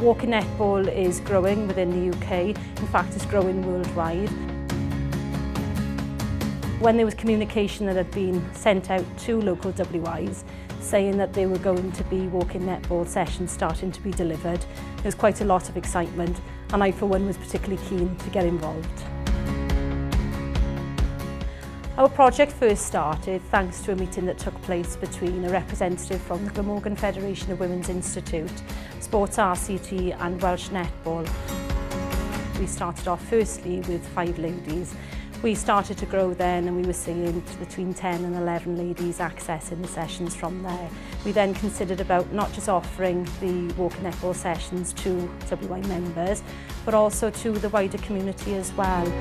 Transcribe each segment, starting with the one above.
Walking netball is growing within the UK, in fact it's growing worldwide. When there was communication that had been sent out to local WIs saying that there were going to be walking netball sessions starting to be delivered, there was quite a lot of excitement, and I for one was particularly keen to get involved. Our project first started thanks to a meeting that took place between a representative from the Glamorgan Federation of Women's Institute, Sports RCT and Welsh Netball. We started off firstly with 5 ladies. We started to grow then and we were seeing between 10 and 11 ladies accessing the sessions from there. We then considered about not just offering the walking netball sessions to WI members, but also to the wider community as well.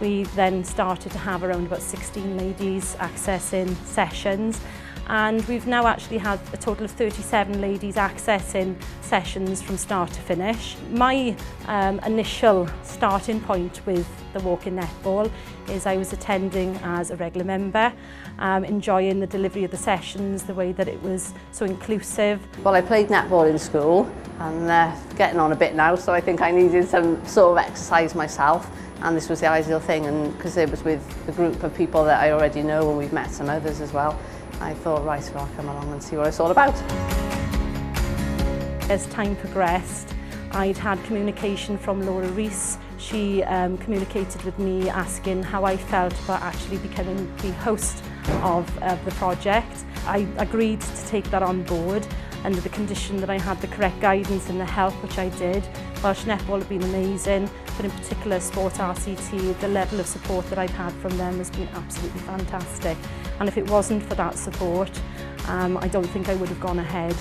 We then started to have around about 16 ladies accessing sessions, and we've now actually had a total of 37 ladies accessing sessions from start to finish. My initial starting point with the walking netball is I was attending as a regular member, enjoying the delivery of the sessions, the way that it was so inclusive. Well, I played netball in school and getting on a bit now, so I think I needed some sort of exercise myself. And this was the ideal thing, and because it was with a group of people that I already know and we've met some others as well, I thought, right, well, I'll come along and see what it's all about. As time progressed, I'd had communication from Laura Rees. She communicated with me asking how I felt about actually becoming the host of the project. I agreed to take that on board under the condition that I had the correct guidance and the help, which I did. Welsh Netball have been amazing, but in particular Sports RCT, the level of support that I've had from them has been absolutely fantastic. And if it wasn't for that support, I don't think I would have gone ahead.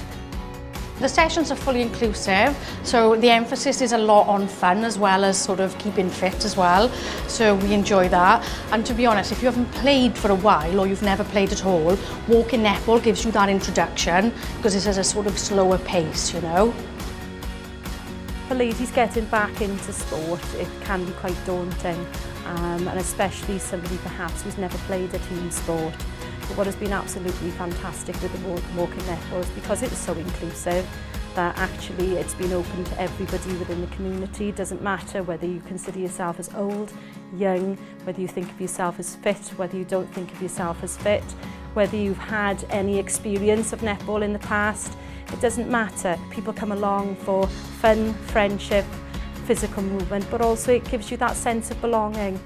The sessions are fully inclusive, so the emphasis is a lot on fun as well as sort of keeping fit as well, so we enjoy that. And to be honest, if you haven't played for a while or you've never played at all, walking netball gives you that introduction because it's at a sort of slower pace, you know. For ladies getting back into sport, it can be quite daunting, and especially somebody perhaps who's never played a team sport. But what has been absolutely fantastic with the walking netball is because it's so inclusive that actually it's been open to everybody within the community. It doesn't matter whether you consider yourself as old, young, whether you think of yourself as fit, whether you don't think of yourself as fit, whether you've had any experience of netball in the past. It doesn't matter. People come along for fun, friendship, physical movement, but also it gives you that sense of belonging.